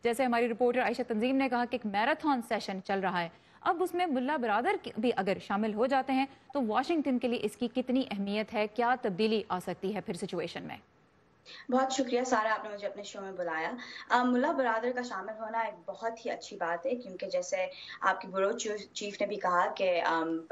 जैसे हमारी रिपोर्टर आयशा तंजीम ने कहा कि एक मैराथन सेशन चल रहा है, अब उसमें मुल्ला बरादर भी अगर शामिल हो जाते हैं तो वाशिंगटन के लिए इसकी कितनी अहमियत है, क्या तब्दीली आ सकती है फिर सिचुएशन में? बहुत शुक्रिया सारा, आपने मुझे अपने शो में बुलाया। मुल्ला बरादर का शामिल होना एक बहुत ही अच्छी बात है, क्योंकि जैसे आपकी ब्यूरो चीफ ने भी कहा कि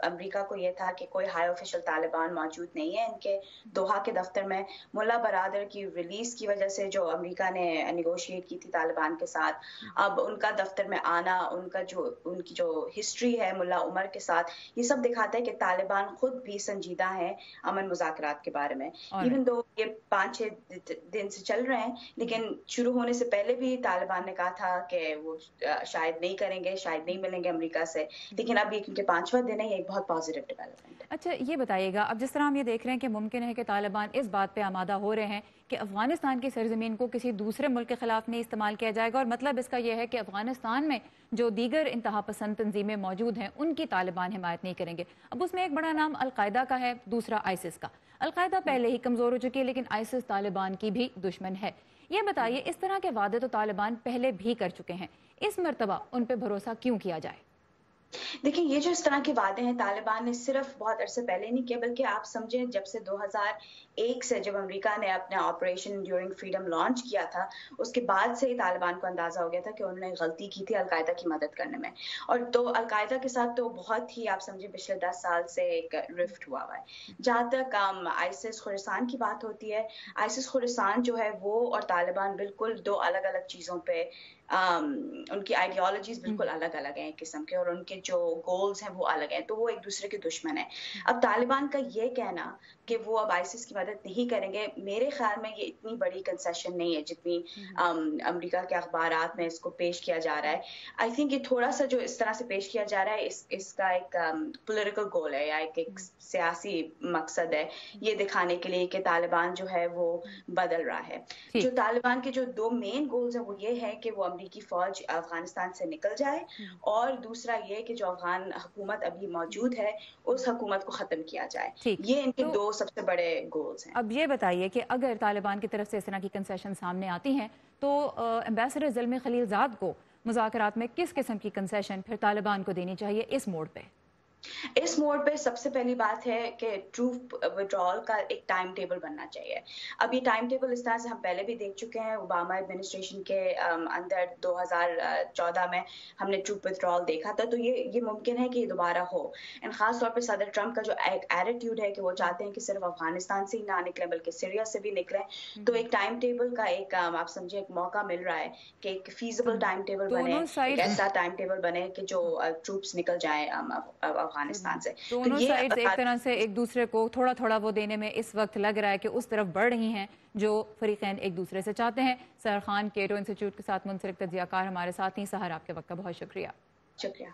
अमेरिका को ये था कि कोई हाई ऑफिशियल तालिबान मौजूद नहीं है इनके दोहा के दफ्तर में। मुल्ला बरादर की रिलीज की वजह से जो अमेरिका ने नेगोशिएट की थी तालिबान के साथ, अब उनका दफ्तर में आना, उनकी जो हिस्ट्री है मुल्ला उमर के साथ, ये सब दिखाता है कि तालिबान खुद भी संजीदा है अमन मुज़ाकरात के बारे में। इवन दो ये 5-6 दिन से चल रहे हैं, लेकिन शुरू होने से पहले भी तालिबान ने कहा था कि वो शायद नहीं करेंगे, शायद नहीं मिलेंगे अमेरिका से, लेकिन अब ये क्योंकि 5वां दिन है, ये एक बहुत पॉजिटिव डेवलपमेंट है। अच्छा, ये बताइएगा, अब जिस तरह हम ये देख रहे हैं कि मुमकिन है कि तालिबान इस बात पे आमादा हो रहे हैं कि अफगानिस्तान की सरजमीन को किसी दूसरे मुल्क के खिलाफ नहीं इस्तेमाल किया जाएगा, और मतलब इसका यह है कि अफगानिस्तान में जो दीगर इंतहा पसंद तंजीमें मौजूद हैं उनकी तालिबान हिमायत नहीं करेंगे। अब उसमें एक बड़ा नाम अलकायदा का है, दूसरा आइसिस का। अलकायदा पहले ही कमजोर हो चुकी है, लेकिन आइसिस तालिबान की भी दुश्मन है। ये बताइए, इस तरह के वादे तो तालिबान पहले भी कर चुके हैं, इस मर्तबा उन पर भरोसा क्यों किया जाए? देखिए, ये जो इस तरह के वादे हैं तालिबान ने सिर्फ बहुत अरसे पहले नहीं किए, बल्कि आप समझें जब से 2001 से जब अमेरिका ने अपना ऑपरेशन एंड्यूरिंग फ्रीडम लॉन्च किया था, उसके बाद से ही तालिबान को अंदाजा हो गया था कि उन्होंने गलती की थी अलकायदा की मदद करने में। और तो अलकायदा के साथ तो बहुत ही आप समझे पिछले 10 साल से एक रिफ्ट हुआ है। जहाँ तक आइसिस खुरासान की बात होती है, आइसिस खुरासान जो है वो और तालिबान बिल्कुल दो अलग अलग चीज़ों पे उनकी आइडियोलॉजीज बिल्कुल अलग अलग हैं एक किस्म के, और उनके जो गोल्स हैं वो अलग हैं, तो वो एक दूसरे के दुश्मन हैं। अब तालिबान का ये कहना कि वो अब आइसिस की मदद नहीं करेंगे, मेरे ख्याल में ये इतनी बड़ी कंसेशन नहीं है जितनी अमेरिका के अखबारात में इसको पेश किया जा रहा है। आई थिंक ये थोड़ा सा जो इस तरह से पेश किया जा रहा है, इसका एक पॉलिटिकल गोल है या एक सियासी मकसद है, ये दिखाने के लिए कि तालिबान जो है वो बदल रहा है। जो तालिबान के जो दो मेन गोल्स हैं वो ये है कि वो अमेरिकी फौज अफगानिस्तान से निकल जाए, और दूसरा ये कि जो अफगान हुकूमत अभी मौजूद है उस हुकूमत को खत्म किया जाए। ये इनके दो सबसे बड़े गोल्स हैं। अब ये बताइए कि अगर तालिबान की तरफ से इस तरह की कंसेशन सामने आती हैं तो एम्बेसडर ज़ल्मी खलीलजाद को मुज़ाकरात में किस किस्म की कंसेशन फिर तालिबान को देनी चाहिए इस मोड़ पे? इस मोड़ पे सबसे पहली बात है कि ट्रूप विड्रॉल का एक टाइम टेबल बनना चाहिए। अब ये टाइम टेबल इस तरह से हम पहले भी देख चुके हैं, ओबामा एडमिनिस्ट्रेशन के अंदर 2014 में हमने ट्रूप विड्रॉल देखा था, तो ये मुमकिन है कि ये दोबारा हो। एंड खास तौर पे सदर ट्रंप का जो एक एटीट्यूड है कि वो चाहते हैं कि सिर्फ अफगानिस्तान से ही ना निकले बल्कि सीरिया से भी निकले, तो एक टाइम टेबल का एक आप समझे एक मौका मिल रहा है कि एक फीजिबल टाइम टेबल बने, एक ऐसा टाइम टेबल बने कि जो ट्रूप्स निकल जाए अफगानिस्तान से। दोनों साइड्स एक तरह से एक दूसरे को थोड़ा थोड़ा वो देने में इस वक्त लग रहा है कि उस तरफ बढ़ रही हैं जो फरीकैन एक दूसरे से चाहते हैं। सहर खान केटो इंस्टीट्यूट के साथ मुंसलिक तज्जियाकार हमारे साथ ही। सहर, आपके वक्त का बहुत शुक्रिया। शुक्रिया।